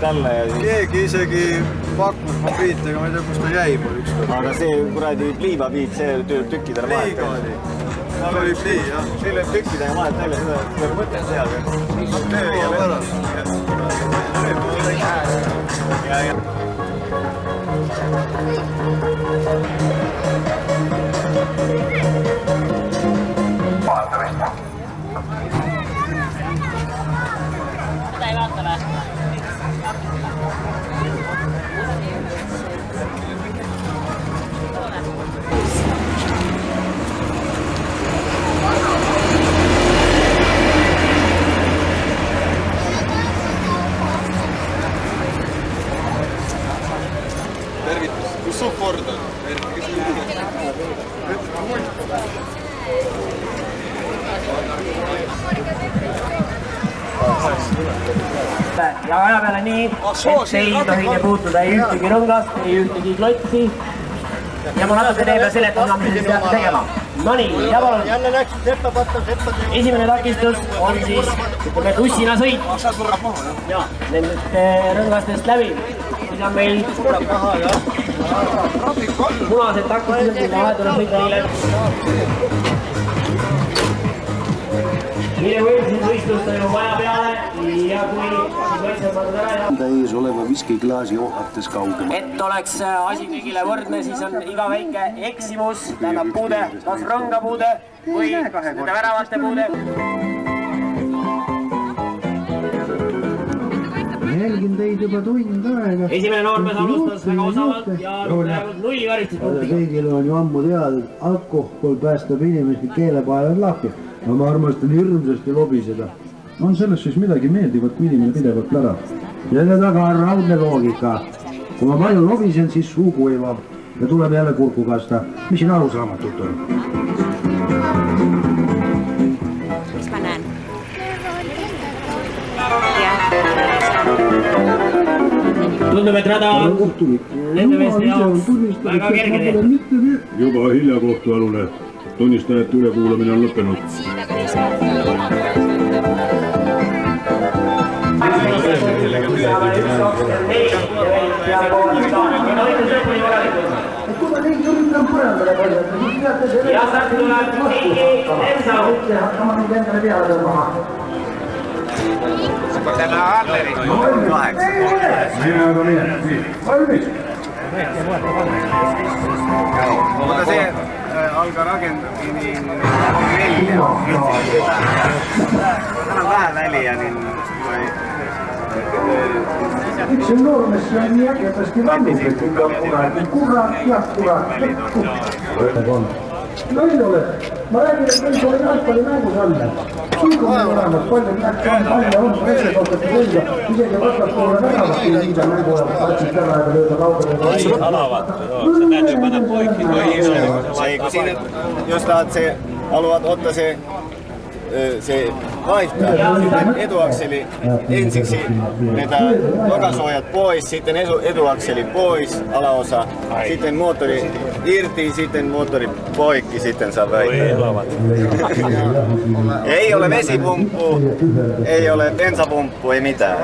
alla ja siis... Keegi isegi pakkus ma piit, ega ma ei tea, kus ta jäi mul ükskord. Aga see kuradi pliivapiit, see tööb tükkidele vahet. Pliiga oli. See oli plii, jah. See lööb tükkidele vahet välja, seda tuleb mõtet teha. Töö ja pärast. Kus su kord on? Ja aja peale nii, et ei tohi puutuda ei ühtegi rõngast, ei ühtegi klotsi. Ja ma natuke teeme seletama, mis te peate tegema. Nonii, ja palun. Esimene takistus on siis, ütleme, tussina sõit. Ja, nendest rõngastest läbi. Siis on meil punased takistused, mille vahe tuleb sõita niile. Mille võib siin võistlusta ju vaja peale ja kui võistleb pandud ära ja... ees oleva viskiklaasi ohates kaugema. Et oleks asi kõigile võrdne, siis on iga väike eksimus, tähendab puude, kas rõngapuude või nende väravate puude. Jälgin teid juba tund aega. Esimene noormees alustas väga osavalt ja praegu 0 karistuspunktiga. Kõigil on ju ammu teada, et alkohol päästab inimesed keelepaevad lahti. No ma armastan hirmsasti lobiseda. On selles siis midagi meeldivat, kui inimene pidevalt plärab. Selle taga on raudne loogika. Kui ma palju lobisen, siis suu kuivab ja tuleb jälle kurku kasta. Mis siin arusaamatut on? Mis ma näen? Tundub, et rada nende meeste jaoks väga kerge tehtud. Juba hilja kohtualune. Tunnistajate ülekuulamine on lõppenud. Kuule, neid üritan põrandale palju. Ja saab tuleb Heiki Ensalu. Hakkama nüüd endale peale tõmbama. Täna Alleri. 8. Mine aga mine. Valmis. Mutta se alkaa rakentua niin 4. Tähän on vähän väliä, niin Yksi Nurmessa on niin äkäpästi vannutettu kurat ja kurat. No ei ole. Mä räägin, että nyt oli jalkpalli mängusalle. Suikumme olemas, paljon näkään on vesikohtaisesti selja. Isegi vastaspuolella väravasti niitä mänguja, katsit tällä aika löytä kaupallinen. alavat, se täytyy panna poikki. Kun siinä, jos haluat ottaa se vaihtaa etuakseli ensiksi vetää lokasuojat pois, sitten etuakseli pois, alaosa, sitten moottori irti, sitten moottori poikki, sitten saa väittää. Ei ole vesipumppu, ei ole bensapumppu, ei mitään.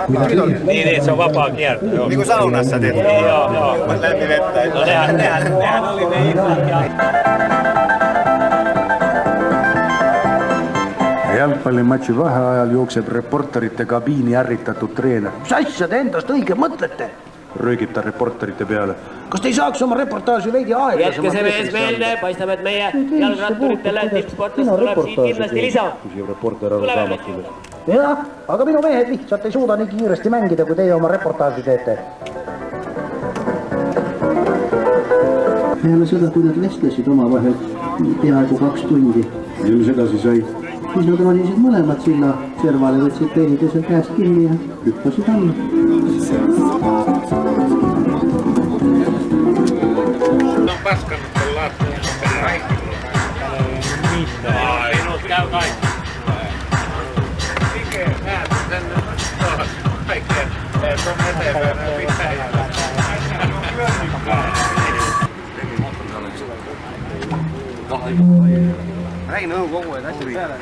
Niin, se on vapaa kierto. Niin kuin saunassa tehtiin. Joo. Lämpi vettä. No nehän oli ne ilmat. Jalgpallimatši vaheajal jookseb reporterite kabiini ärritatud treener. Mis asja te endast õige mõtlete? Röögib ta reporterite peale. Kas te ei saaks oma reportaaži veidi aega? Jätke see mees meelde, paistab, et meie jalgratturitele tippsportlast tuleb siit kindlasti lisa. Küsib reporter aru saamatud. Jah, aga minu mehed lihtsalt ei suuda nii kiiresti mängida, kui teie oma reportaaži teete. Peale seda, kui nad vestlesid oma vahel peaaegu 2 tundi. Ja mis edasi sai? Siis nad ronisid mõlemad silla servale, võtsid teineteisel käest kinni ja hüppasid alla. On paskanut tuon lattian kaikki. Minut käy kaikki. Mikä näet sen kaikkeen? Tuon eteenpäin pitää jäädä. Räägi nõu kogu aeg asja peale.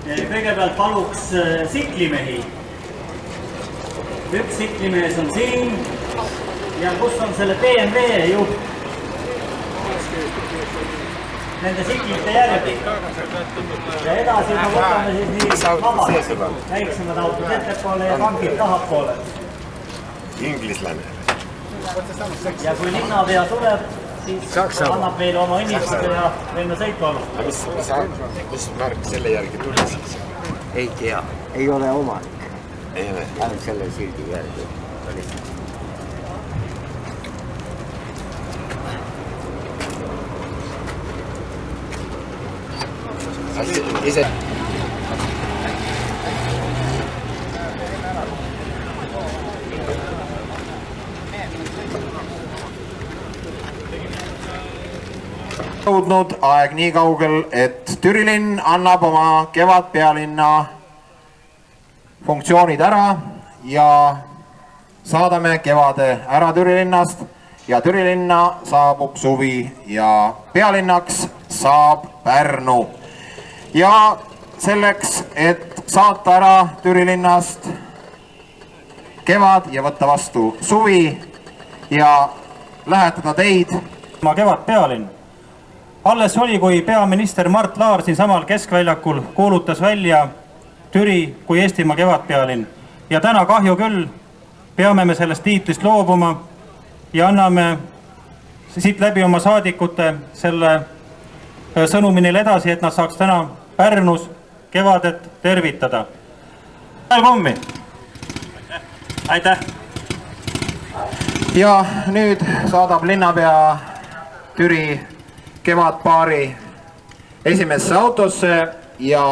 Kõigepealt paluks siklimehi. Üks siklimees on siin ja kus on selle BMW juht? Nende siklite järgi. Ja edasi me võtame siis nii vabad, väiksemad autod ettepoole ja tankid tahapoole. Inglisläne. Ja kui linnapea tuleb, siis annab meile oma õnnistuse ja võime sõitu alustada. Mis märk selle järgi tuli siis? Ei tea, ei ole omanik. Ei ole. Ainult selle sildi järgi. Ise... Jõudnud aeg nii kaugel, et Türi linn annab oma kevadpealinna funktsioonid ära ja saadame kevade ära Türi linnast ja Türi linna saabub suvi ja pealinnaks saab Pärnu. Ja selleks, et saata ära Türi linnast kevad ja võtta vastu suvi ja lähetada teid kevadpealinn. Alles oli, kui peaminister Mart Laar siin samal keskväljakul kuulutas välja Türi kui Eestimaa kevadpealinn. Ja täna kahju küll peame me sellest tiitlist loobuma ja anname siit läbi oma saadikute selle sõnumi neile edasi, et nad saaks täna Pärnus kevadet tervitada. Kommi! Aitäh! Ja nüüd saadab linnapea Türi kevadpaari esimesse autosse ja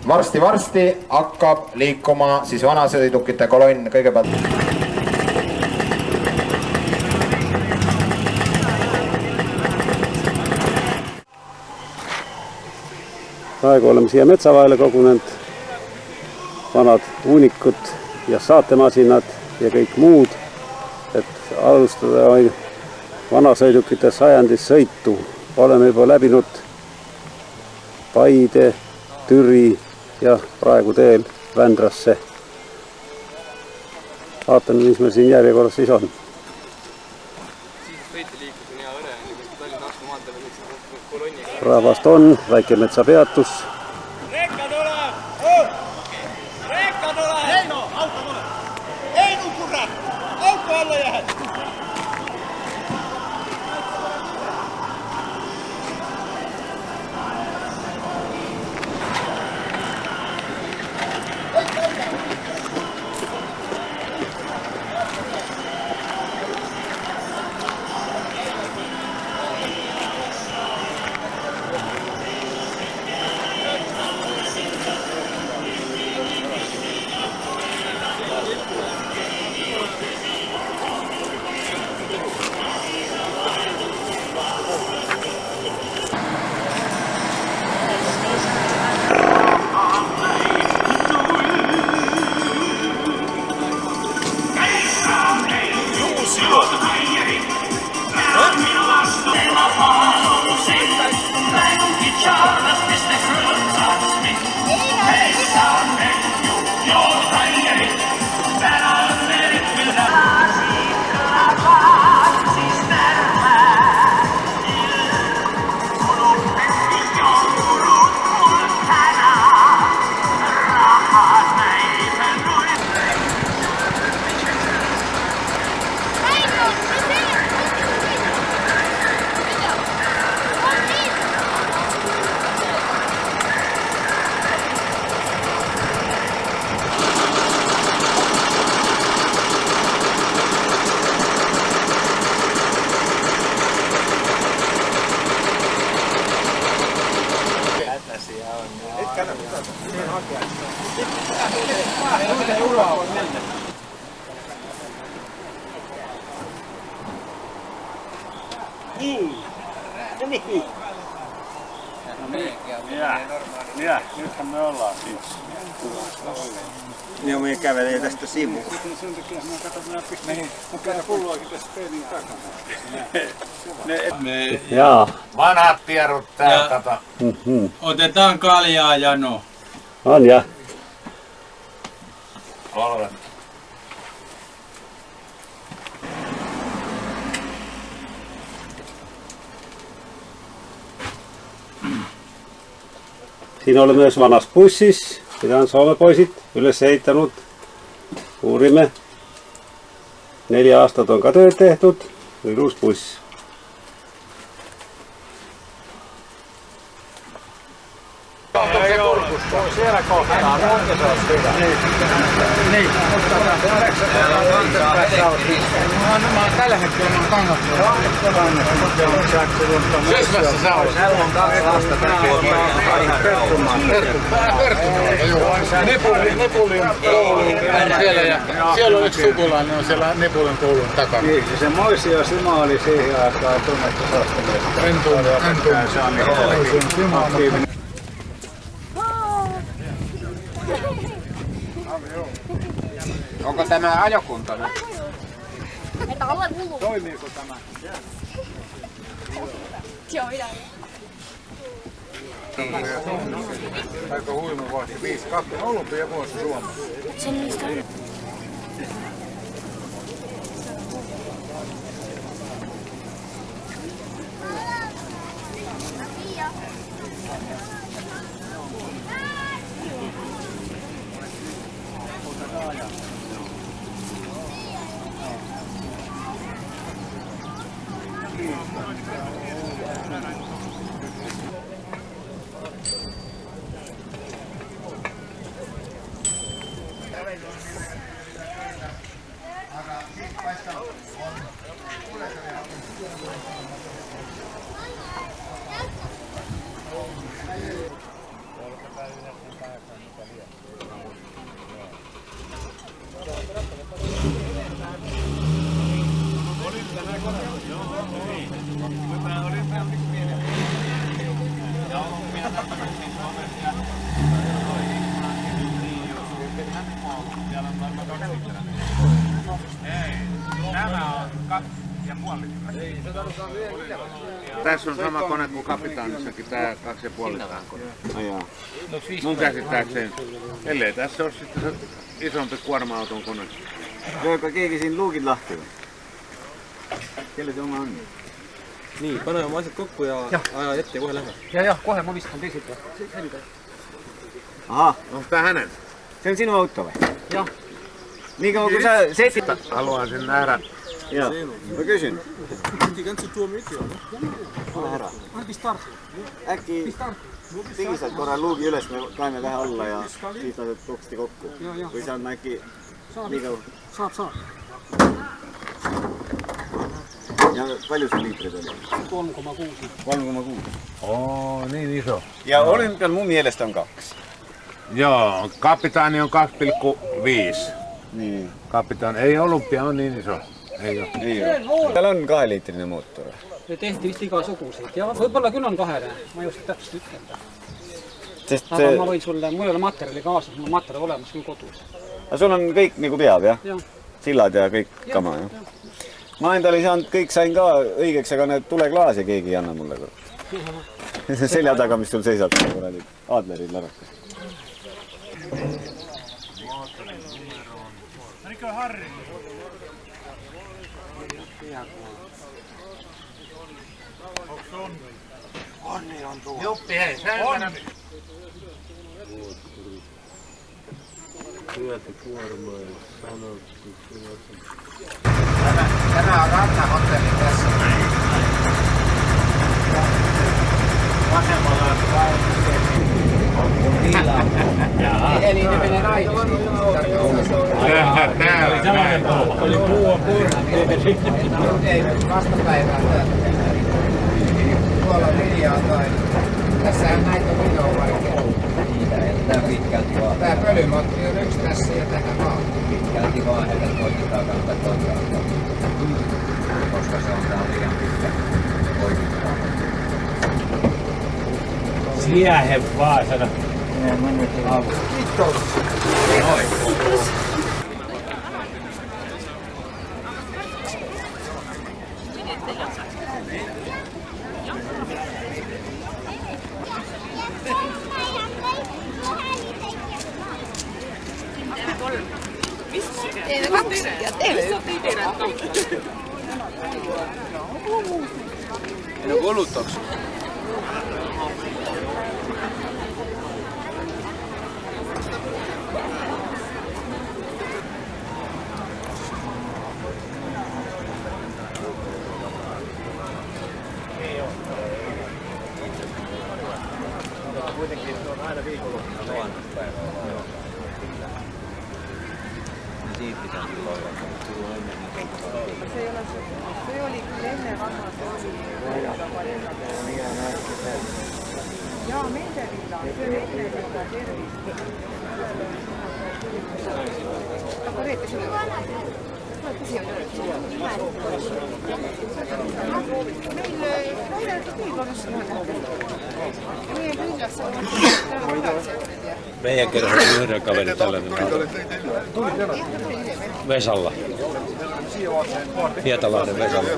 varsti hakkab liikuma siis vanasõidukite kolonn kõigepealt. Praegu oleme siia metsavahele kogunenud, vanad uunikud ja saatemasinad ja kõik muud, et alustada vanasõidukite sajandis sõitu. Oleme juba läbinud Paide, Türi ja praegu teel Vändrasse. Vaatame, mis meil siin järjekorras siis on. Rahvast on, Väikemetsa peatus. Ja, nythän me ollaan siinä. Joo, me kävelee tästä sivuun. Sen takia mä katson, minä pistin pulloakin tästä peilin takana. Jaa. Vanhat tiedot täältä. Otetaan kaljaa jano. On ja. 3. Siinä oli myös vanas pussis. Sitä on Suomepoisit yleensä heittänyt. Uurimme. 4 astot on katoja tehtut. Nyt uusi pussi. Siellä kohtaa. Niin. Mä oon tällä hetkellä kangattava. Syysmässä sä olet. Täällä on 2 lasta Nepulin siellä ja siellä on yksi sukulainen on siellä Nepulin koulun takana. Niin, se Moisi ja Sima oli siihen aikaan tunnettu sastamies. Rentuun. Onko tämä ajokunta nyt? Toimiiko tämä? Aika huima vuosi. 5-2 olympiavuosi Suomessa. Tässä on sama kone kuin kapitaanissakin, tää 2,5 kone. Mun käsittääkseni, ellei tässä ole sitten se isompi kuorma-auton kone. Voiko keegi siin luukin lahti vai? Kelle se oma on? Niin, pane oma asiat kokku ja aja ette ja kohe lähde. Ja, kohe mä viskan pisit ja selvitään. Aha, Onko tää hänen? se on sinun auto vai? Joo. Niin kauan kun sä setit... Haluaisin nähdä. Joo, mä kysyn. Ole herra. Äkki tiisät korran luukin ylös, me kaimme vähän alla ja siitä otet tuksti kokku. Kui sä on äkki niin kauan. Saat. Ja paljon se liitrit oli? 3,6. 3,6. Oo, niin iso. Ja olympian mun mielestä on 2. Joo, kapitaani on 2,5. Niin. Kapitaani, ei olympia on niin iso. Ei oo. Ei oo. Täällä on 2-liitrinen moottori. Se tehti vist igasuguseid ja võib-olla küll on 2, ma ei oska täpselt ütelda. Aga ma võin sulle, mul ei ole materjali kaasas, mul on materjal olemas küll kodus. Aga sul on kõik nagu peab jah? Jah. Sillad ja kõik kama jah? Ma endale ei saanud, kõik sain ka õigeks, aga need tuleklaasi keegi ei anna mulle. Selja taga, mis sul seisab, kuradi Adleril larakas. Onni on tuo. Juppi, hei, selvänä. Tämä on rantahotelli tässä. Vasemmalla on eli ne menee raidisiin. Oli puua Ei, vastapäivää täältä. Tuolla linjaa tai... Tässähän näitä on videovarikkeja. Tää pitkälti vaan. Tää pölymotti on yksi tässä ja tähän vaan. Pitkälti vaan heitä koitetaan kantaa toisaalta. Koska se on tää liian pitkä. Koitetaan. Jäähe Vaasana. Kiitos. Teille kaksi ja teille yksi. No kulutaks. Kuitenkin se on aina viikonloppuna. Siitä pitää tulla Se oli kyllä ennen vanhaa, se oli Jaa, Mendelillä. Se oli ennen sitä tervistä. Onko Reetta sinulla? Meidän kerran yhden kaveri tällainen Vesalla. Hietalainen Vesalla.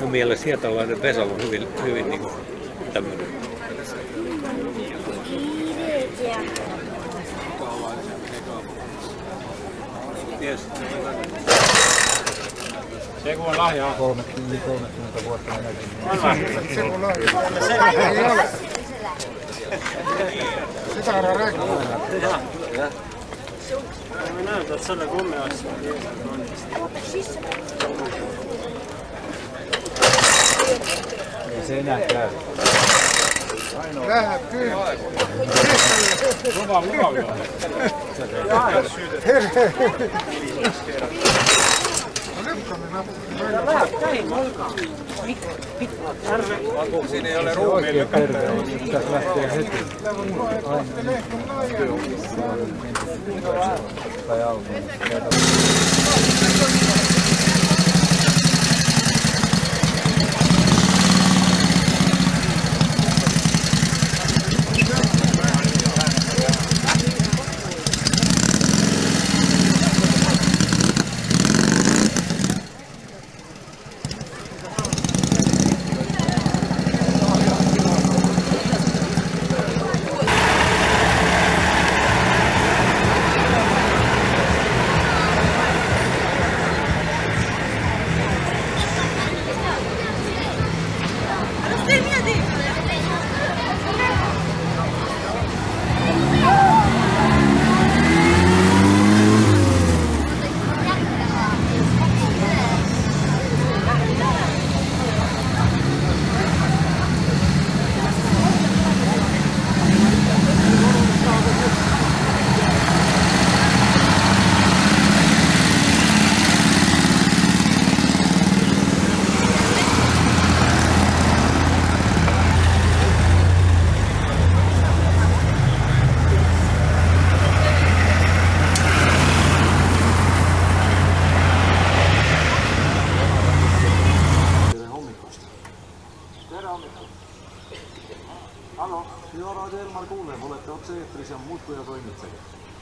Mun mielestä Hietalainen Vesalla on hyvin niin kuin tämmöinen. Yes. Se kun on lahjaa. 30 vuotta näkyy. Se kun on lahjaa. Ei ole. Sitä on reikkoa. Mä näytän selle kummeassa. Ei se enää käy. Läheb kyllä. Luva joo. Siinä ei ole ruumiin. Pitäisi lähteä heti. Tai alkuun.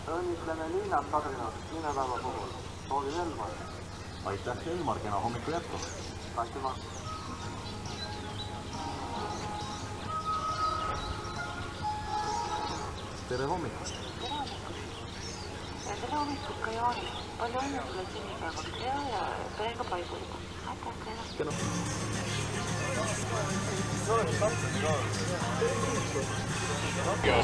Õnnitleme Liinat Kadrinat, linnapäeva puhul. Soovin Elmar. Aitäh, Elmar, kena hommiku jätku. Aitüma. Tere hommikust. Tere hommikust ka Jaani. Palju õnne sulle sünnipäevaks ja perega paiguliga. Aitäh Ja.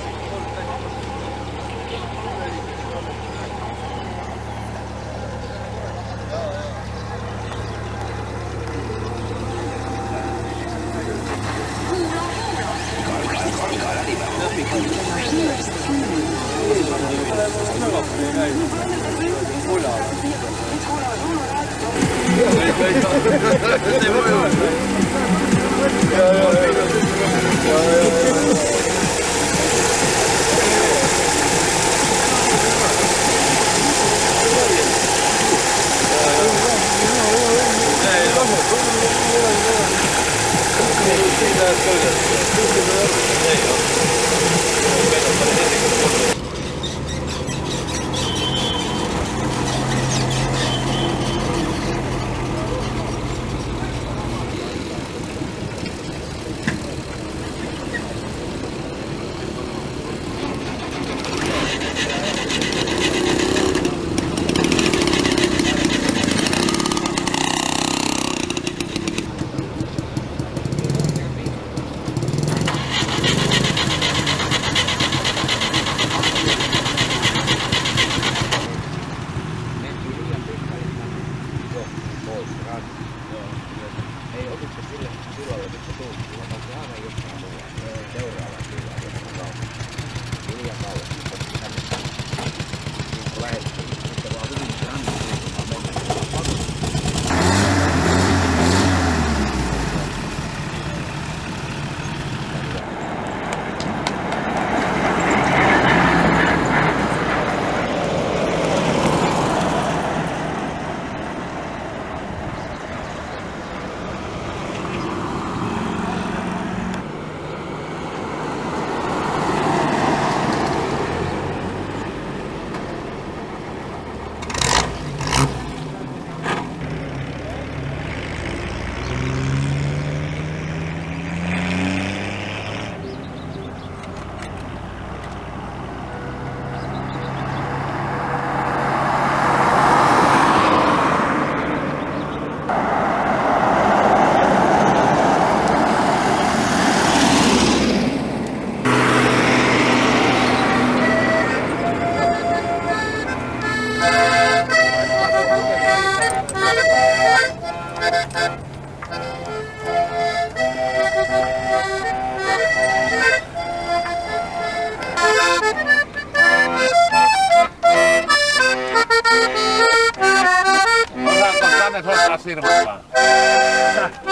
Sirmottaa.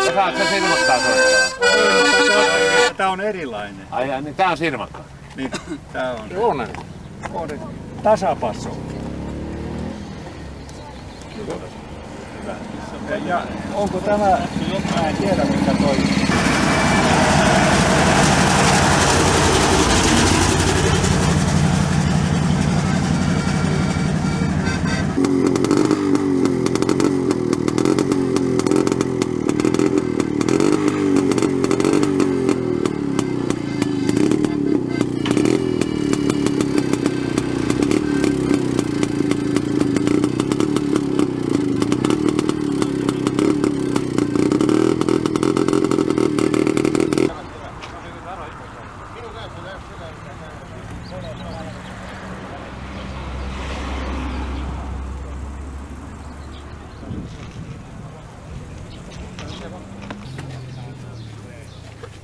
Osaat sä Sirmottaa soittaa? Tää on erilainen. Ai niin tää on Sirmakka? Niin, tää on. Luulen. On tasapasso. Ja onko tämä, mä en tiedä mikä toi.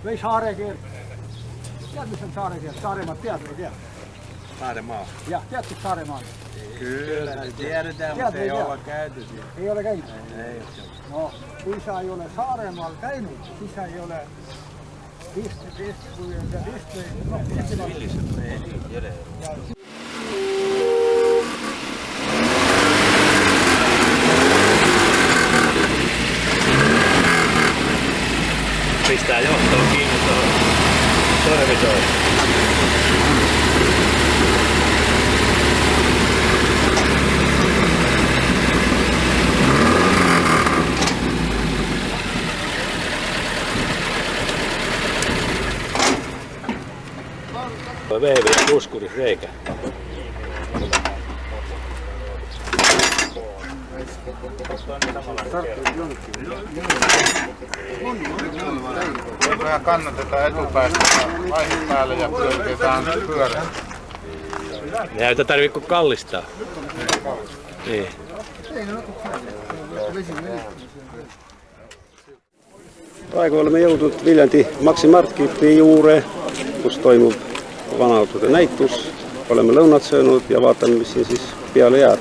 Vei Saarekieltä. Tiedät missä on Saarekieltä? Saaremaa, tiedät, ei tiedä? Saaremaa. Ja, tiedätkö Saaremaan? Kyllä, tiedetään, mutta ei olla käyty siellä. Ei ole käynyt? Ei. No, isä ei ole Saaremaalla käynyt, isä ei ole pistää johtoon kiinni tuohon sorvitoon. Tuo veivi puskuris reikä. Vähän kannatetaan etupäästä vaihin päälle ja pyöritetään pyörä. Ei tätä tarvitse kuin kallistaa. Niin. Praegu oleme jõudnud Viljandi Maxi Marketi juurde, kus toimub vanaautode näitus. Oleme lõunat söönud ja vaatame, mis siin siis peale jääb.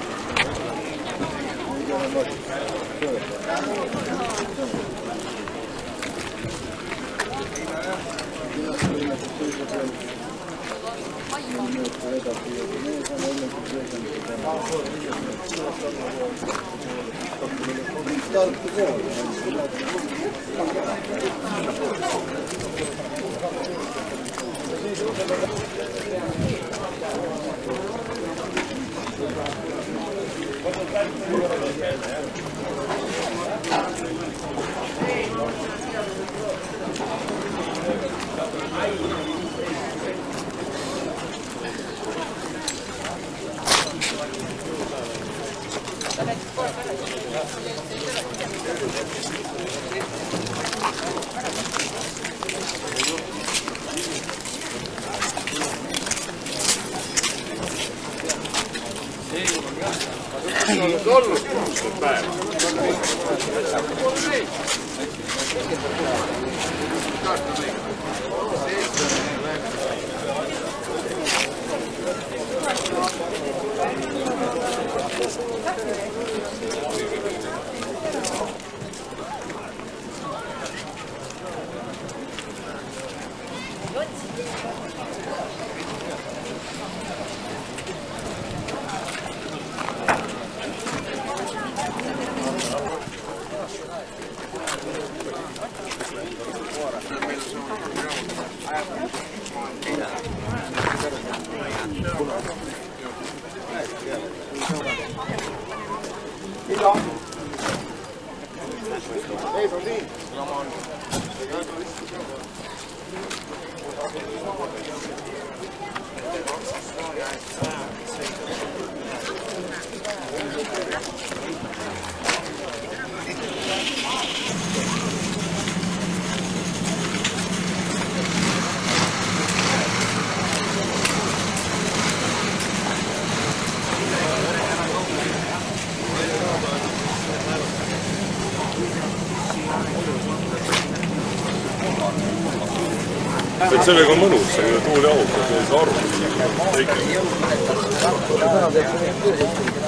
Et sellega on mõnus, see tuul ja auk, see ei saa aru.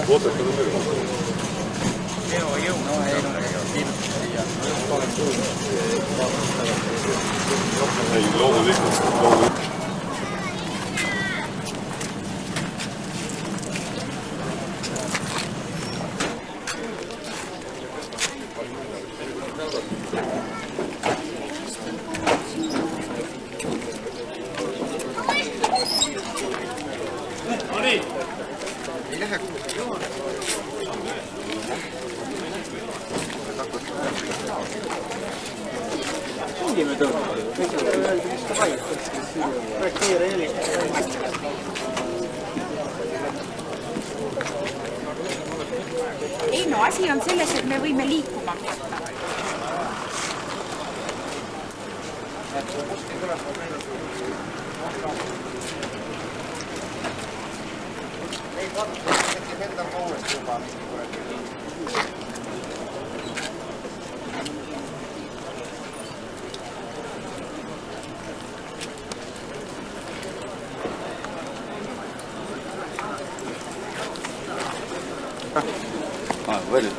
Otetada midagi. Ei, loomulikult. Ei no asi on selles, et me võime liikuma hakata. Võidu.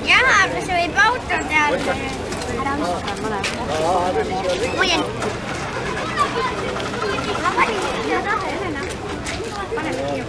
Jaa, aga see võib auto teada. Ära uska, ma olen. Muidu. Ma panin siia taha, Helena. Paneme siia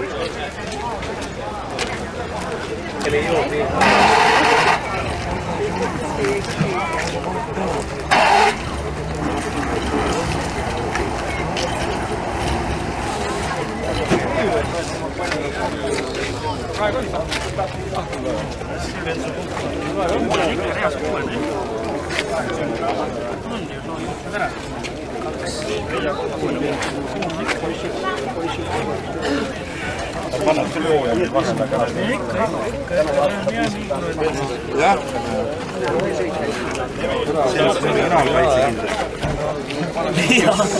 jah.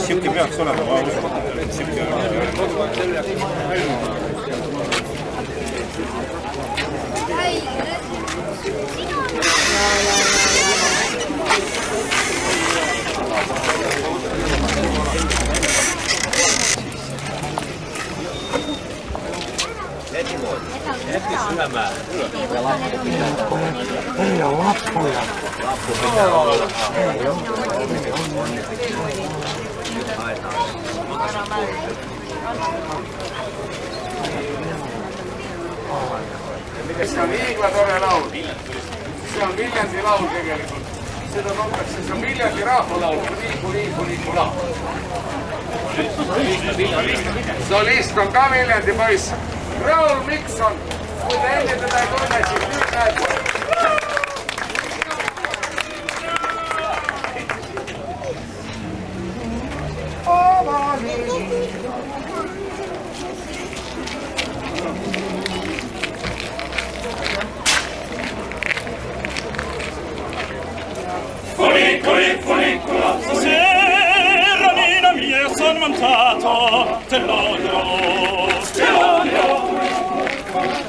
Siuke peaks olema, ma usun. Vähämään. Ei ole lappuja. Se on Iikla tore laulu. Se on Viljandi laulu tegelikult. Seda tuntakse, se on Viljandi rahvalaulu. Liiku laulu. Solist on ka Viljandi poiss. Raul Mikson. Kui te enne teda ei tunne, siis nüüd näete. Funicula, Serranina mia, son montato, te l'odio.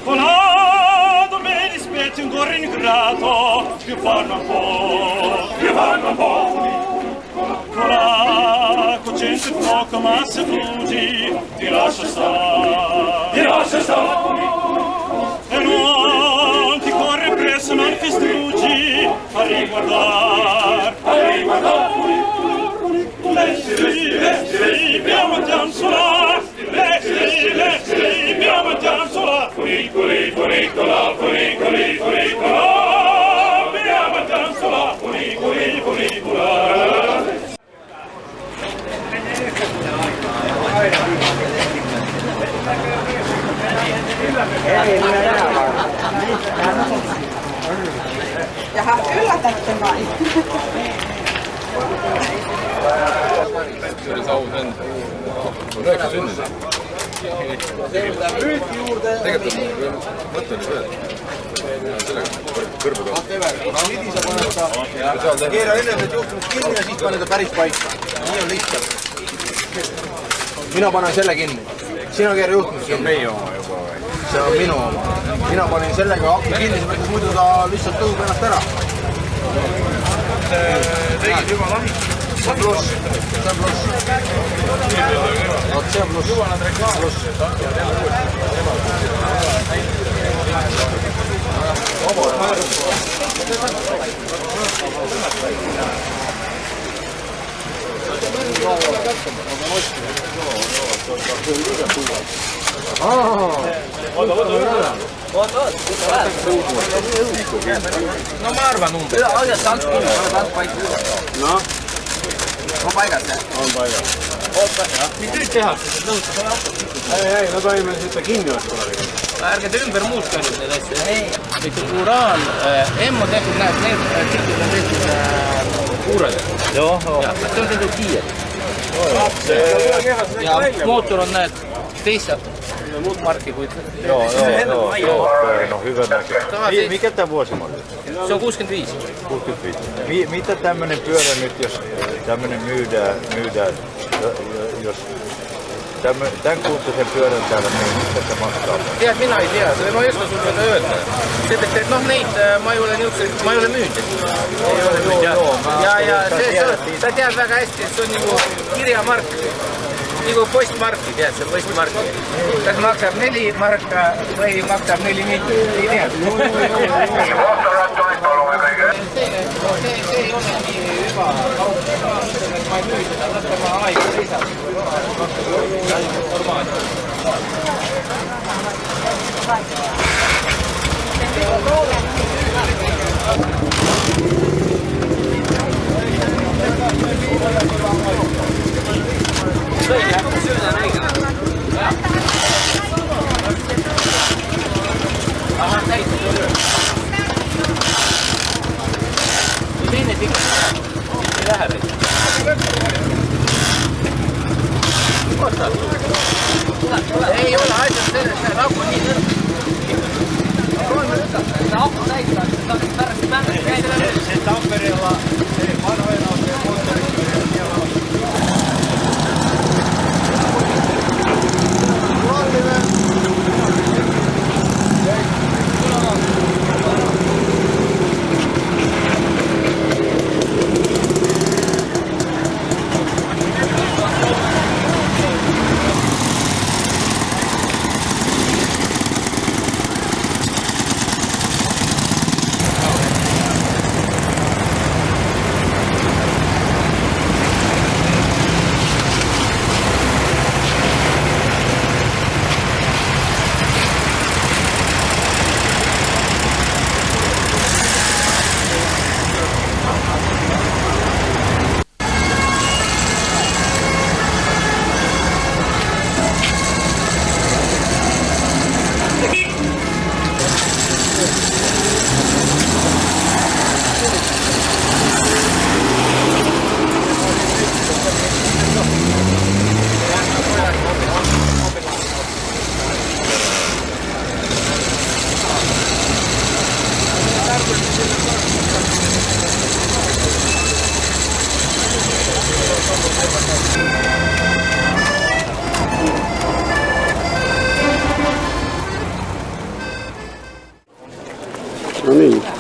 Volado me dispetto un gorro ingrato, più fanno un po'. Vola, con gente poco, ma se fuggi, ti lascio stare. E non ti corre presso, non ti struggi, a riguardar. Lessi, abbiamo danzola. Lessi, abbiamo danzola. Funicola, abbiamo danzola. Funicola. Jaha, yllätätte vai? Se oli Saul Send. On 9 synnynyt. Tegelikult mõte oli see, et sellega kõrvuga. Keera enne need juhtumid kinni ja siis pane ta päris paika. Nii on lihtsalt. Mina panen selle kinni. Sina keera juhtumid kinni. See on meie oma juba või? See on minu oma. Mina panin sellega akna kinni, seepärast muidu ta lihtsalt tõhub ennast ära. Tegid juba lahti. See on pluss. Vot see on pluss. Juba nad reklaam. No ma arvan umbes. No? On paigas, jah? On paigas. Mis nüüd tehakse? Ei, no tohime seda kinni osta. Ärge te ümber muutke nüüd need asju. Ei, ikka uraan, M on tehtud, näed, need tsüklid on tehtud uurele. Joo. See on tehtud kiired. Ja mootor on, näed, teised muut markki kuin... Joo, no hyvä näkö. Mikä tää vuosimalli? Se on 65. 65. Mitä tämmönen pyörä nyt, jos tämmönen myydään, jos tän kuuttisen pyörän täällä, niin mitä se maksaa? Tead, mina ei tea, ma ei oska sulle öelda. Sest, et noh, neid ma ei ole niisugused, ma ei ole müünud. Ei ole müünud, jah. Ja sa tead väga hästi, et see on nagu kirjamark. Nagu postmarki, tead, see postmarki. Kas maksab 4 marka või maksab 4 miljonit, ei tea. See ei ole nii juba kaupluses, et ma ei müü seda, las ta ma aega seisab. Normaalne. Aha, täis. Teine tikk. Ei lähe veel. Ei ole asjad selles, see raku nii nõrk. See aku täis on, pärast mängis käid üle. See Tampereella, see vanhoina on see mootorit.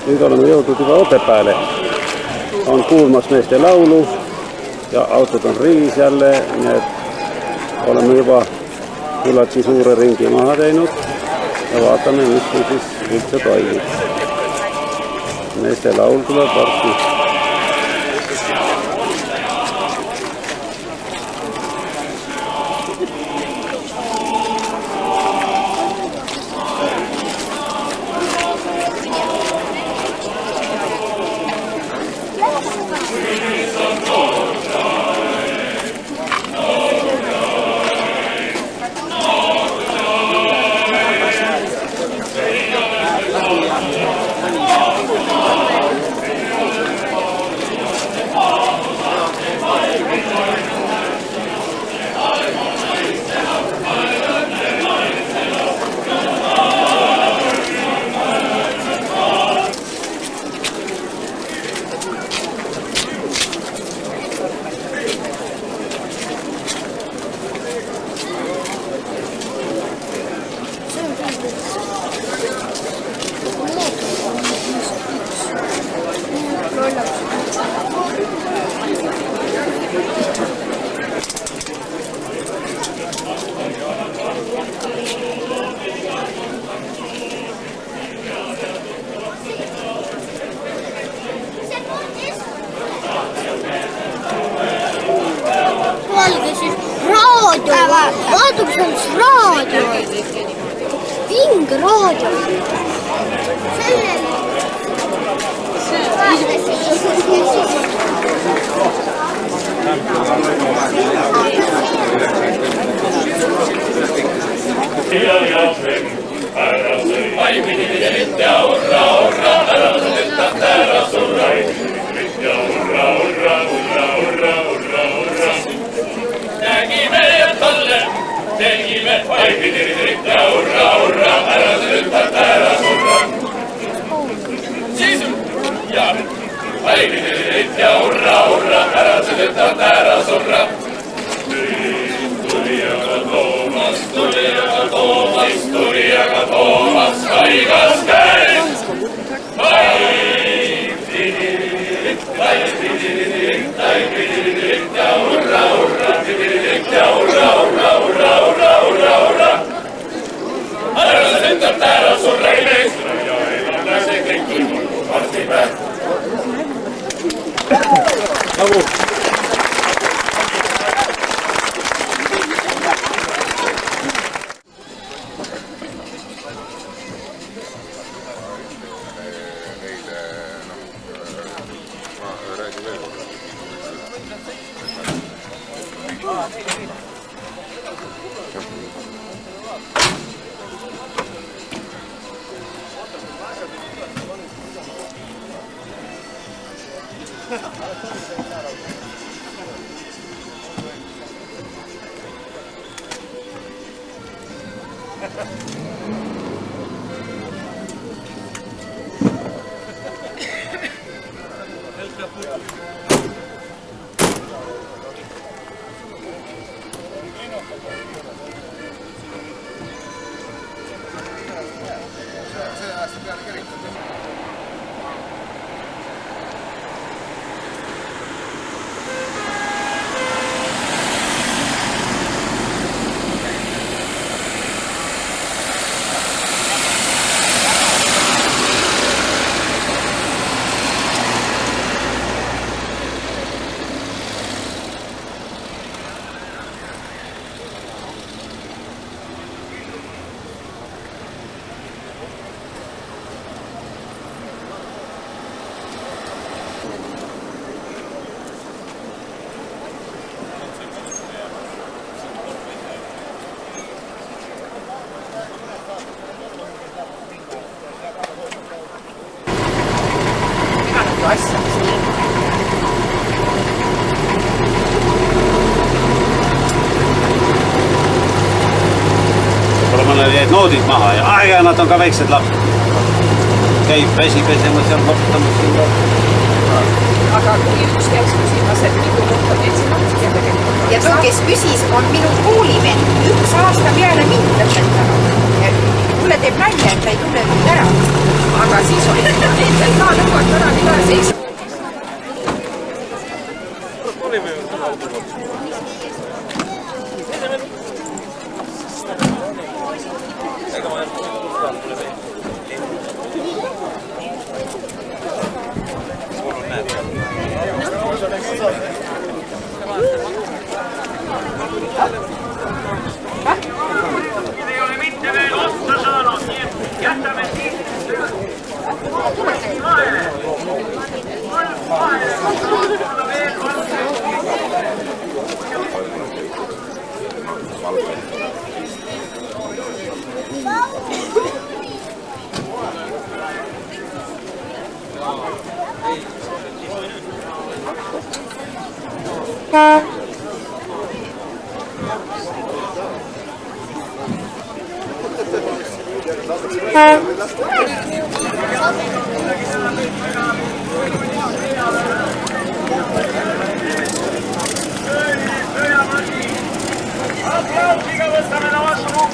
Nüüd oleme jõudnud juba Otepääle. On kuulmas meeste laulu ja autod on riigis jälle, nii et oleme juba küllaltki suure ringi maha teinud ja vaatame, mis siis üldse toimub. Meeste laul tuleb varsti. Noodid maha ja nad on ka väiksed lapsed. Käib vesi pesemas ja koptamas siin. Aga kui üks käiks küsimas, et mitu kohta teed siin lapsi tegelikult. Ja too, kes küsis, on minu koolimehed 1 aasta peale mind lõpetanud. mulle teeb nalja, et ta ei tule nüüd ära. Aga siis oli ilmselt ka lõpuks ära nii ära seis. Ei ole mitte veel otsa saanud, nii et jätame siin. Aplausiga võtame ta vastu.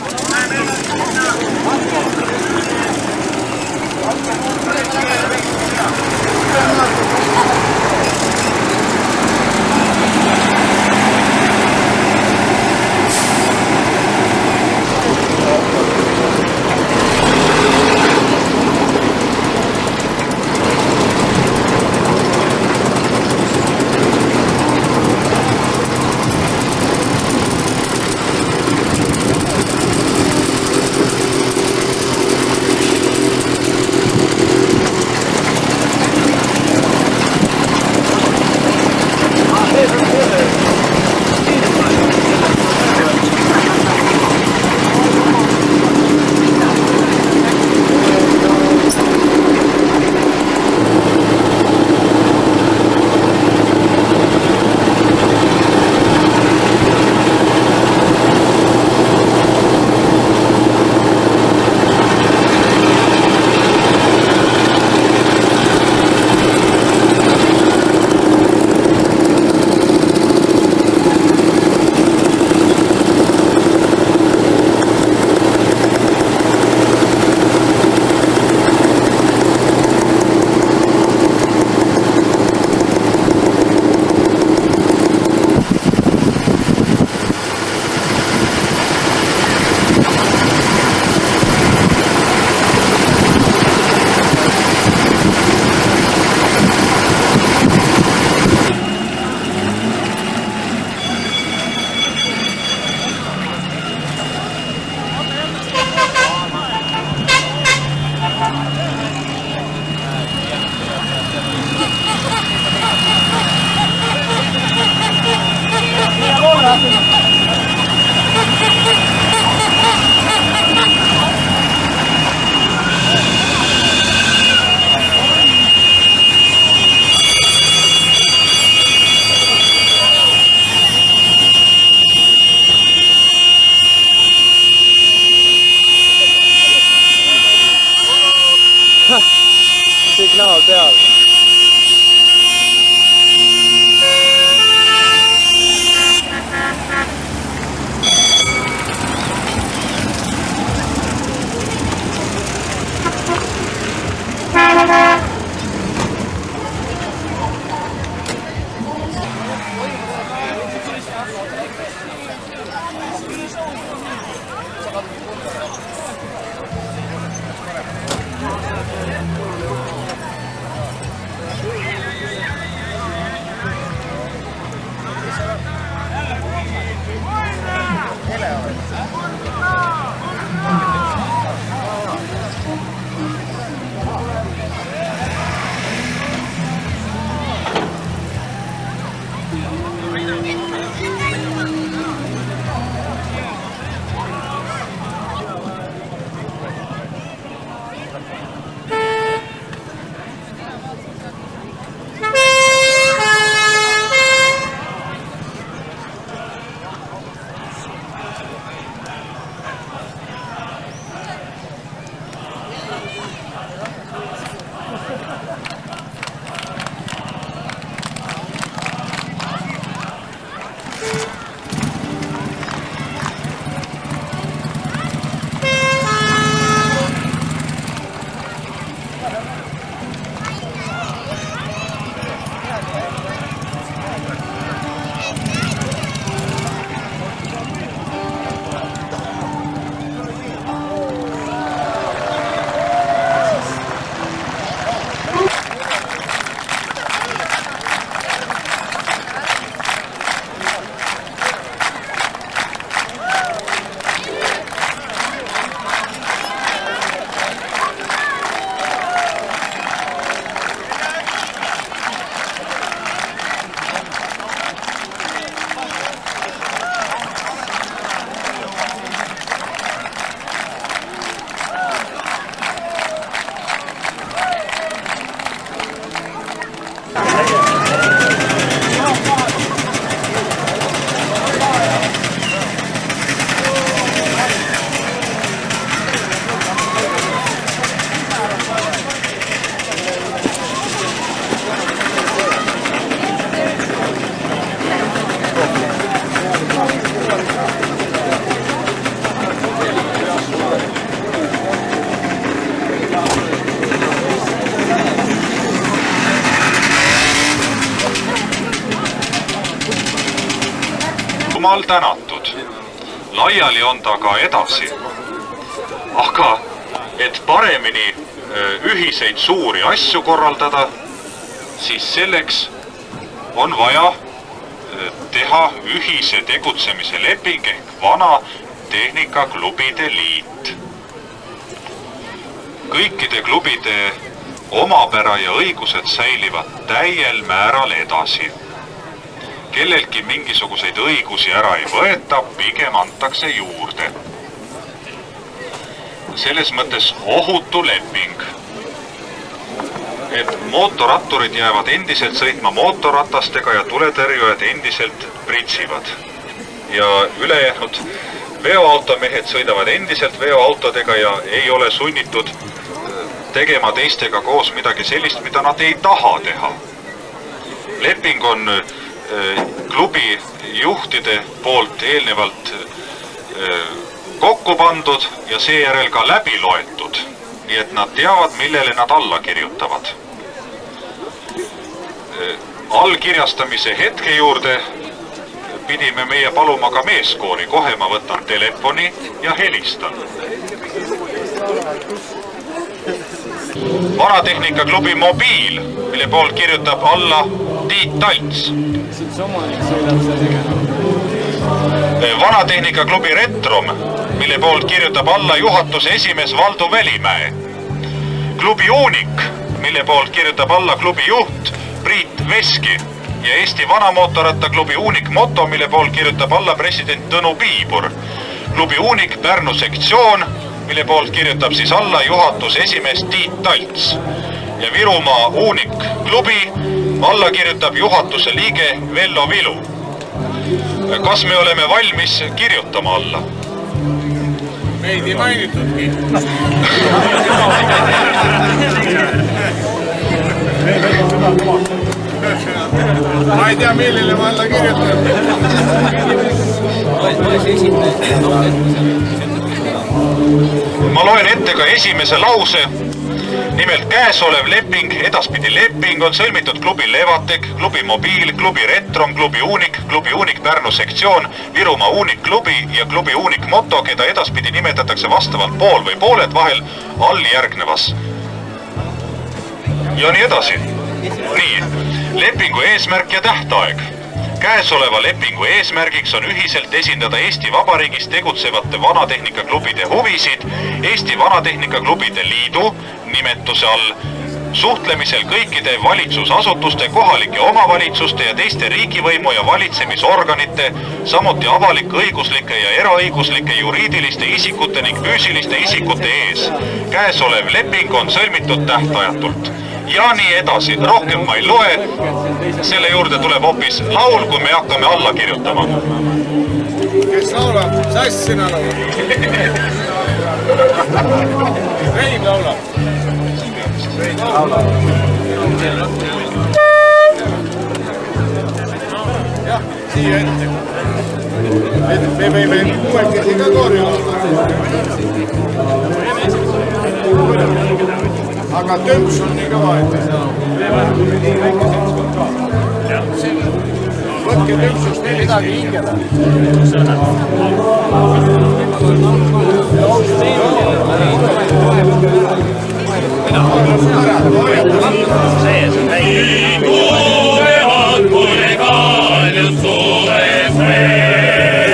lõppenud. Laiali on ta ka edasi. Aga et paremini ühiseid suuri asju korraldada, siis selleks on vaja teha ühise tegutsemise leping ehk vana tehnikaklubide liit. Kõikide klubide omapära ja õigused säilivad täiel määral edasi. Kellelgi mingisuguseid õigusi ära ei võeta, pigem antakse juurde. Selles mõttes ohutu leping, et mootorratturid jäävad endiselt sõitma mootorratastega ja tuletõrjujad endiselt pritsivad. Ja ülejäänud veoautomehed sõidavad endiselt veoautodega ja ei ole sunnitud tegema teistega koos midagi sellist, mida nad ei taha teha. Leping on klubi juhtide poolt eelnevalt kokku pandud ja seejärel ka läbi loetud, nii et nad teavad, millele nad alla kirjutavad. Allkirjastamise hetke juurde pidime meie paluma ka meeskoori. Kohe ma võtan telefoni ja helistan. Vanatehnikaklubi Mobiil, mille poolt kirjutab alla Tiit Talts. Vanatehnikaklubi Retrom, mille poolt kirjutab alla juhatuse esimees Valdu Välimäe. Klubi Uunik, mille poolt kirjutab alla klubi juht Priit Veski ja Eesti Vanamootorrattaklubi Uunik Moto, mille poolt kirjutab alla president Tõnu Piibur. Klubi Uunik Pärnu sektsioon, mille poolt kirjutab siis alla juhatuse esimees Tiit Talts. Ja Virumaa Uunik klubi alla kirjutab juhatuse liige Vello Vilu. Kas me oleme valmis kirjutama alla? Meid ei mainitudki. Ma ei tea, millele ma alla kirjutan. Ma loen ette ka esimese lause. Nimelt käesolev leping, edaspidi leping on sõlmitud klubi Levatek, klubi Mobiil, klubi Retrom, klubi Uunik Pärnu sektsioon, Virumaa Uunik klubi ja klubi Uunik Moto, keda edaspidi nimetatakse vastavalt pool või pooled vahel alljärgnevas. Ja nii edasi. Nii, lepingu eesmärk ja tähtaeg. Käesoleva lepingu eesmärgiks on ühiselt esindada Eesti Vabariigis tegutsevate vanatehnikaklubide huvisid Eesti Vanatehnikaklubide Liidu nimetuse all suhtlemisel kõikide valitsusasutuste, kohalike omavalitsuste ja teiste riigivõimu ja valitsemisorganite, samuti avalik-õiguslike ja eraõiguslike juriidiliste isikute ning füüsiliste isikute ees. Käesolev leping on sõlmitud tähtajatult. Ja nii edasi, rohkem ma ei loe, selle juurde tuleb hoopis laul, kui me hakkame alla kirjutama. Kes laulab? Sass sina laulab? Rein laulab? Rein laulab? Jah, siia ette. Me võime uuekesi ka koori laulab. Aga tönks on nii kõva, et ei saa. Võtke tönksust midagi hingele. Liiguvad kui kaljud suures meres,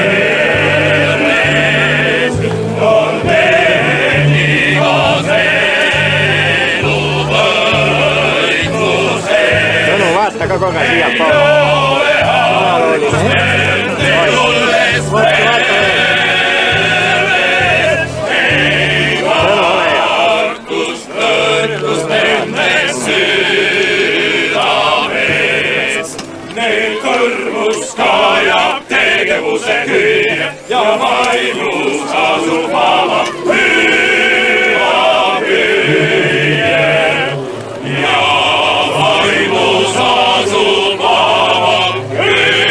on veel igas Tõnu, vaata ka kogu siia poole. Ja vaimlus asub vaba püha külje. Ja vaimlus asub vaba püha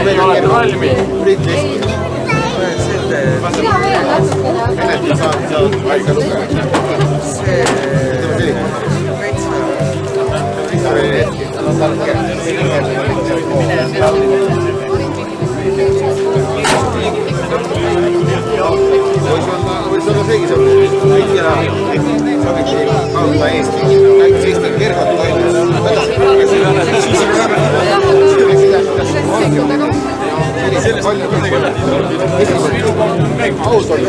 Meie oleme valmis. Priit Liski. Ennet saad aega lugeda. Võis olla seegi sobiks kaotada Eesti. Näiteks Eesti kergad toimus. Aus oli.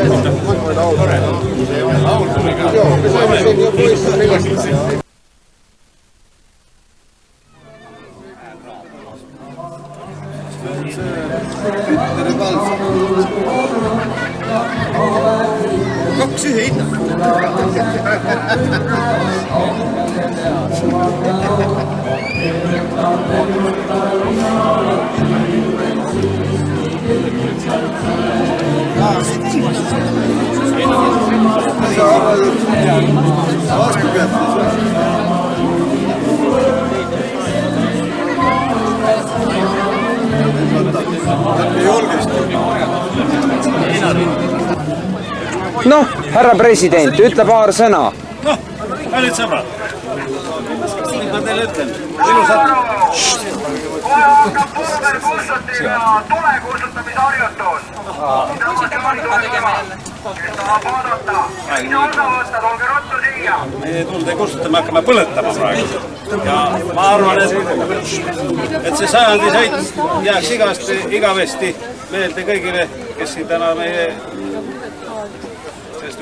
Kaks ühe hinna. Vastu peab. Noh, härra president, ütle paar sõna. Noh, kallid sõbrad. Mis ma teile ütlen? Ilusat. Kohe hakkab Puuber kustutima tule kustutamise harjutus. Kes tahab vaadata, ise osa võtta, tulge ruttu siia. Meie tuld ei kustuta, me hakkame põletama praegu. Ja ma arvan, et see sajandi sõit jääks igavesti meelde kõigile, kes siin täna meie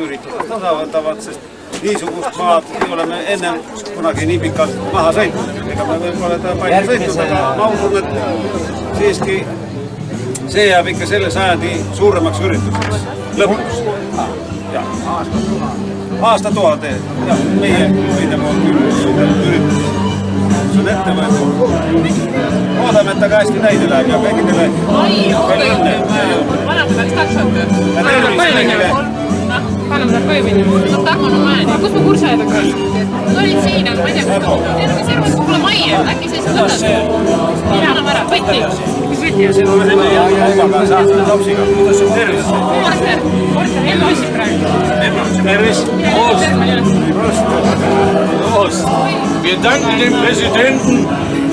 üritusest osa võtavad, sest niisugust maad ei ole me ennem kunagi nii pikalt maha sõitnud. Ega me võib-olla seda palju sõitnud, aga ma usun, et siiski see jääb ikka selle sajandi suuremaks ürituseks lõpuks. Aastatuhande ja meie poolt üritus. See on ette võetud. Oodame, et ta ka hästi täide läheb ja kõikidele palju õnne. Vanad peaks taksot. Ja tervist kõigile. Paneme ta koju minna. No Tarmo on maani. Kus ma kursajaga käisin? Ma olin siin, aga ma ei tea, kus see on kuule majja. Äkki sa siis võtad? Mina annan ära. Võtti. Mis võtti on? Siin on enne ja juba saanud lapsiga. Tervist. Korter Ello osib praegu. Tervist. Prost. Wir danken dem Präsidenten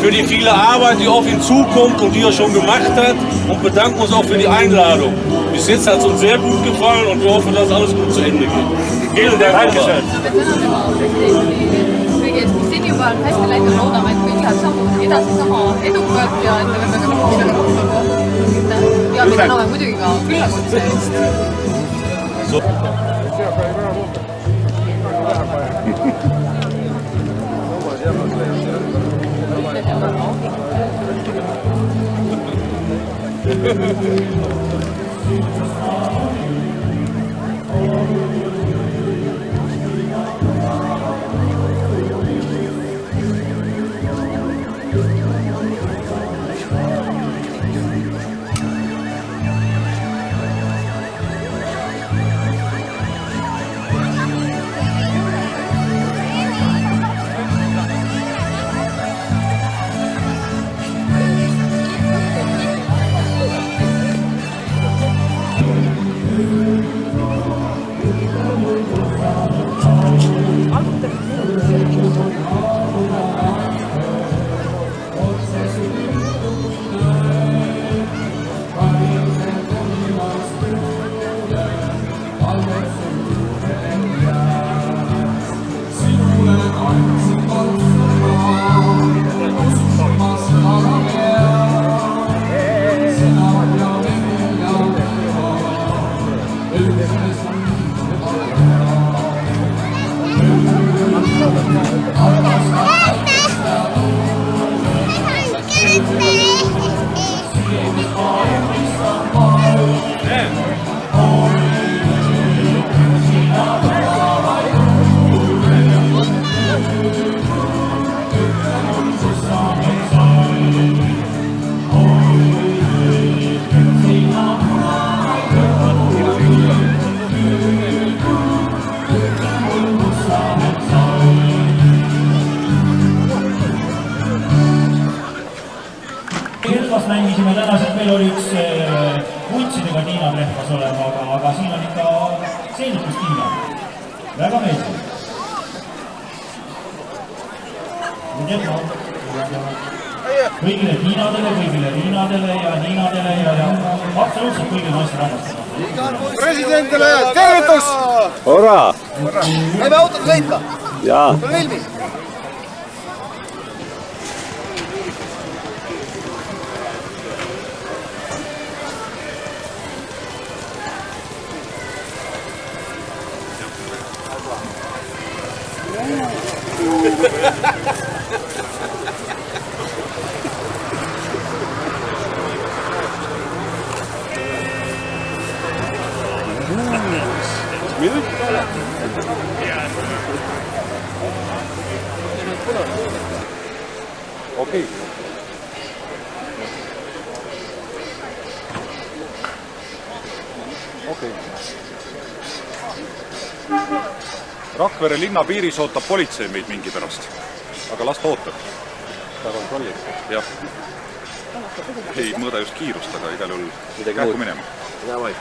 für die viele Arbeit, die auf ihn zukommt und die er schon gemacht hat, und bedanken uns auch für die Einladung. Bis jetzt hat es uns sehr gut gefallen und wir hoffen, dass alles gut zu Ende geht. Vielen Dank. Dankeschön. Siin juba on hästi läinud, loodame, et kõik läheb edasi sama edukalt ja et me võime ka rohkem kokku. Ja me täname muidugi ka küllastuse eest. mängisime tänaselt, meil oli üks vuntsidega Tiina trehvas olema, aga siin on ikka seenutus Tiina. Väga meeldiv. Kõigile Tiinadele, kõigile Riinadele ja Niinadele ja absoluutselt kõigile naiste rahvastele. Presidentile tervitus! Hurraa! Käime autoga sõitma? Jaa. Tule filmi! Okei. Okei. Rakvere linna piiris ootab politsei meid mingi pärast. Aga las ta ootab. Ta kontrollib. Jah. Ei mõõda just kiirust, aga igal juhul kähku minema. Davai.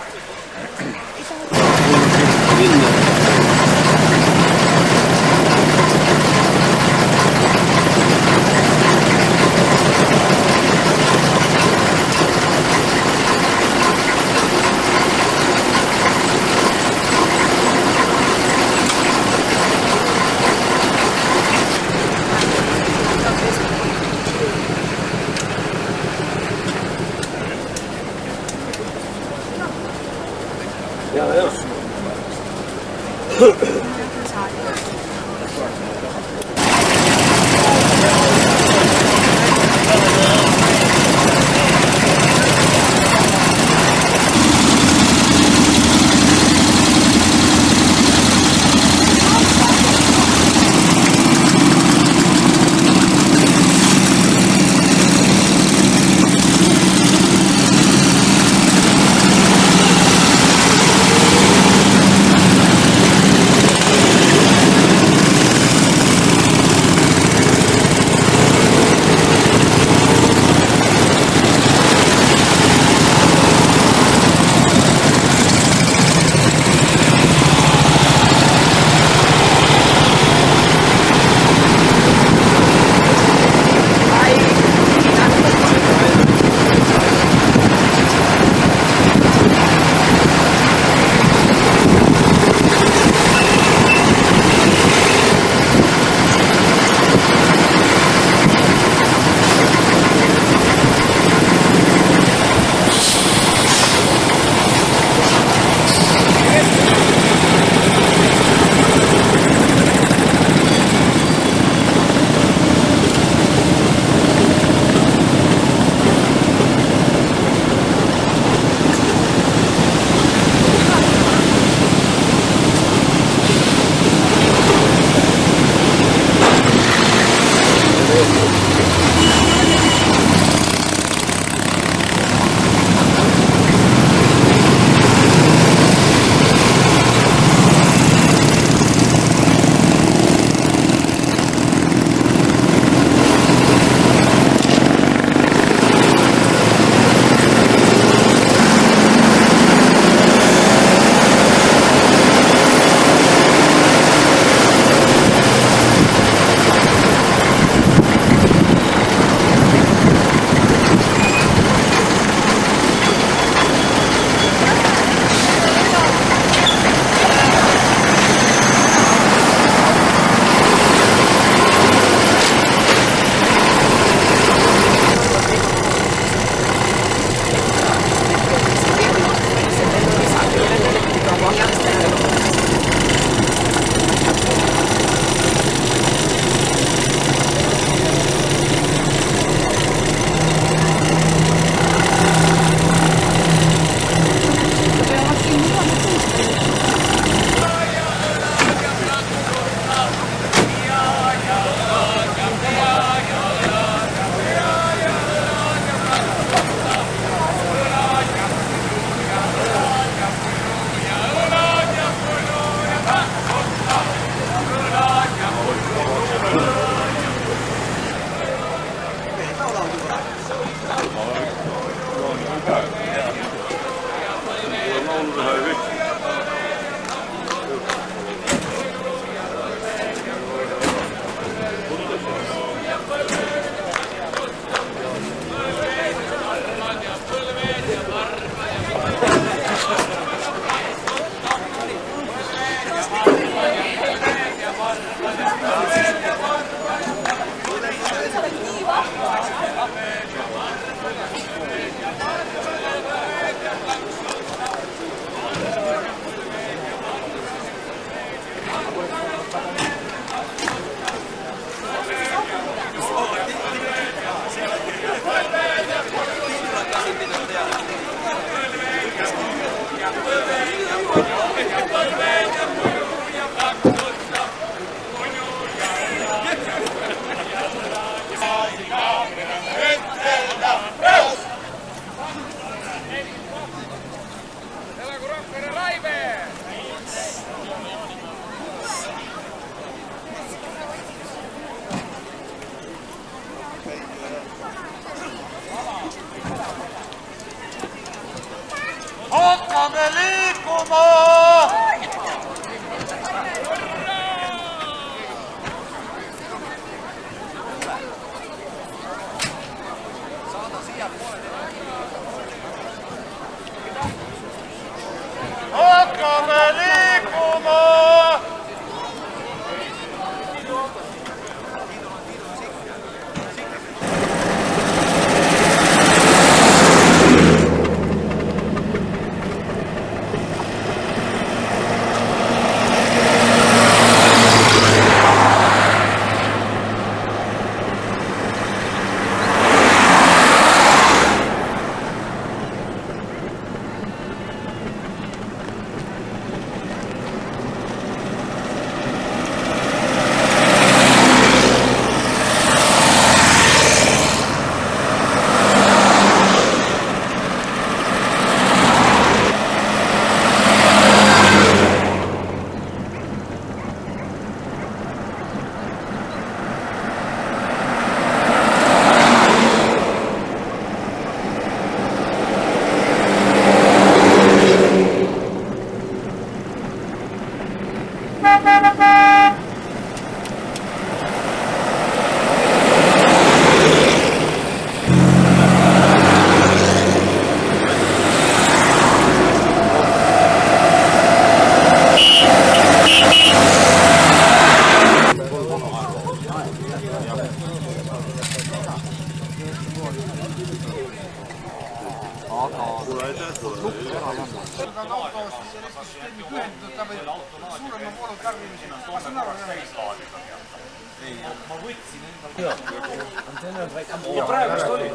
Ja praegust oli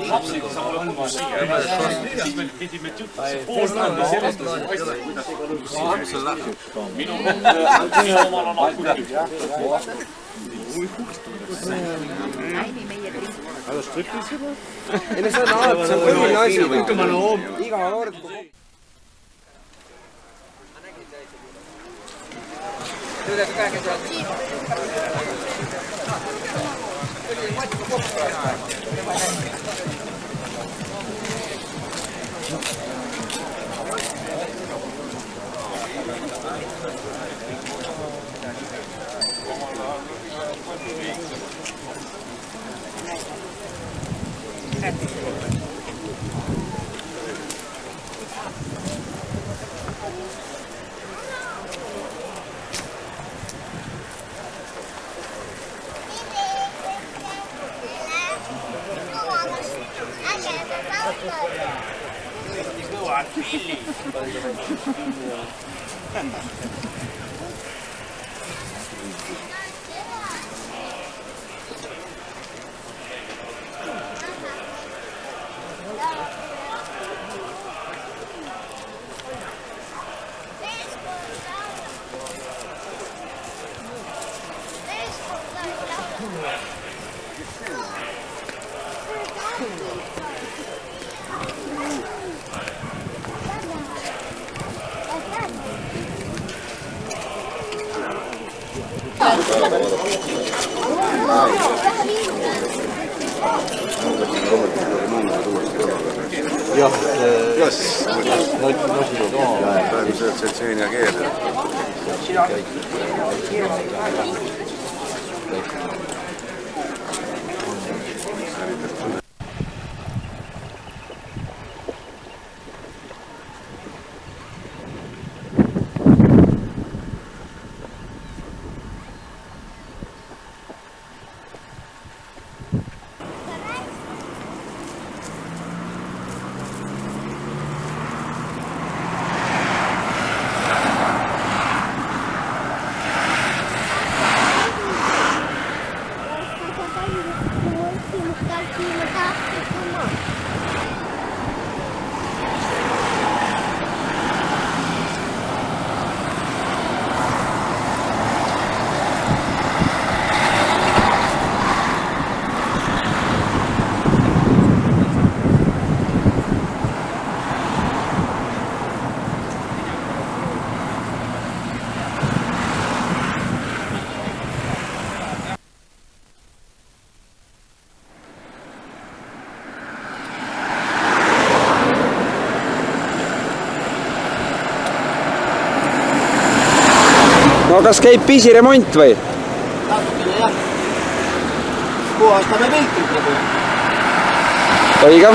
lapsiga saab andma siis me pidime pooltandi minu omal on akutud. Alles Striptease oder? Ei, see on alati, see on põhiline asi. Iga kord. Jah, praegu see tsetseenia keel. No kas käib pisiremont või? Natukene jah. Puhastame viltid nagu. Õige.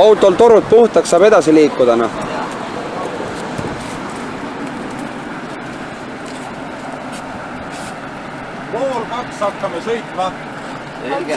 Autol torud puhtaks, saab edasi liikuda. No. Pool 2 hakkame sõitma. Selge.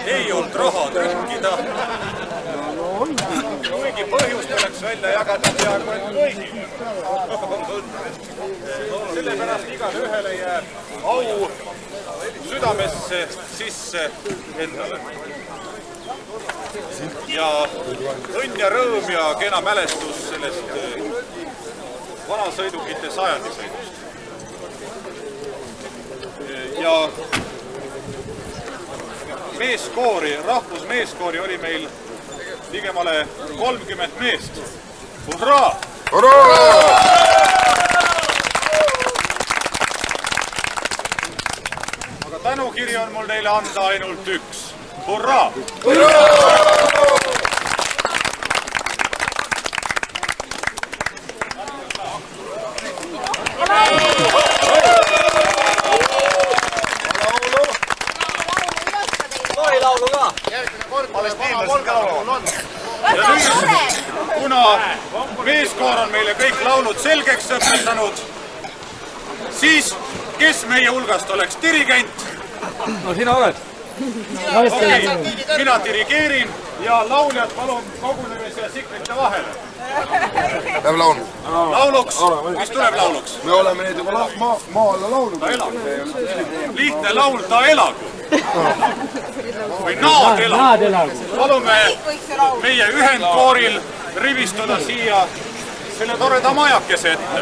ei olnud raha trükkida. Kuigi põhjust oleks välja jagada peaaegu et kõigile. Sellepärast igale ühele jääb au südamesse sisse endale. Ja õnn ja rõõm ja kena mälestus sellest vanasõidukite sajandisõidust. Ja meeskoori, rahvusmeeskoori oli meil ligemale 30 meest. Hurraa! Hurraa! Aga tänukiri on mul neile anda ainult üks. Hurraa! Hurraa! meeskoor on meile kõik laulud selgeks õpetanud, siis kes meie hulgast oleks dirigent? No sina oled. Okei, mina dirigeerin ja lauljad palun kogunemise ja sikrite vahele. Läheb laulu. Lauluks? Mis tuleb lauluks? Me oleme neid juba maa alla laulnud. Ta elagu. Lihtne laul, ta elagu. Või naad elagu. Palume meie ühendkooril rivistuda siia selle toreda majakese ette.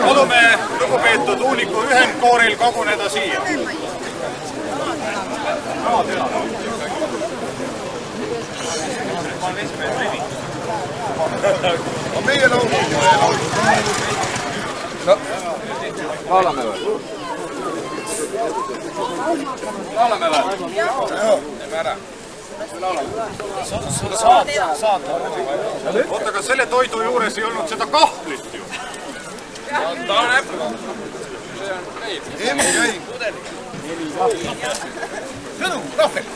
Palume lugupeetud Uuniku ühendkooril koguneda siia. Meie laulu. Laulame või? Laulame või? Teeme ära. Oota, aga selle toidu juures ei olnud seda kahvlit ju. Ta on näppu. See on leib. Emmi jäi. Sõnu, kahvlit.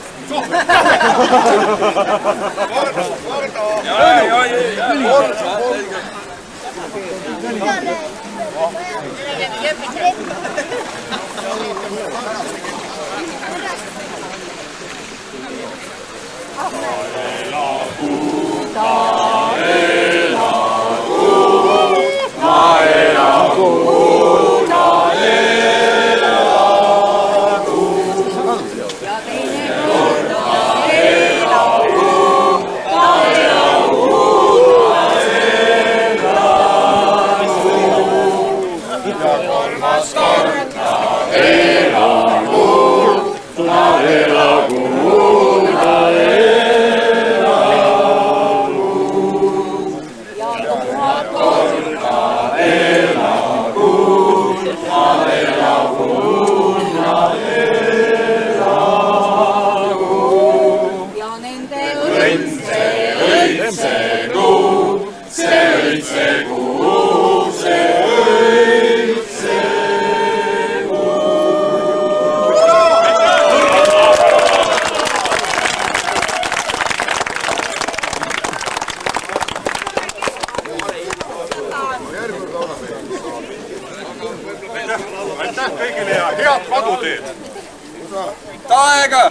Aitäh kõigile ja head paduteed! Taega!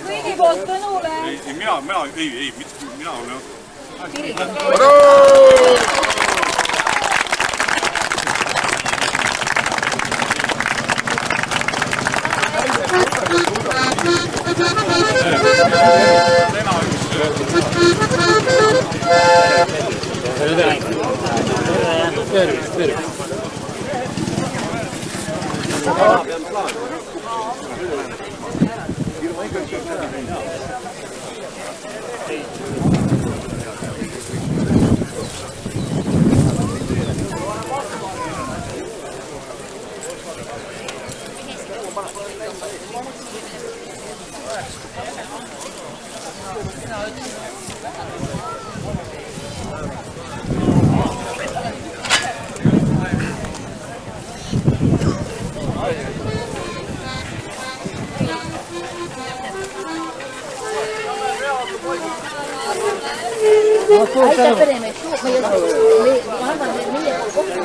Kõigi poolt Tõnule! Mina olen... Aitäh pereme, ma arvan, et meie kokku.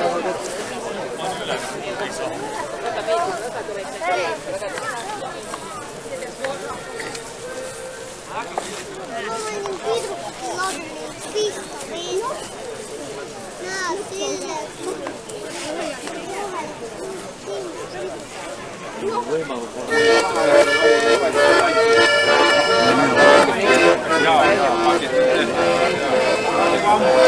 Jaa,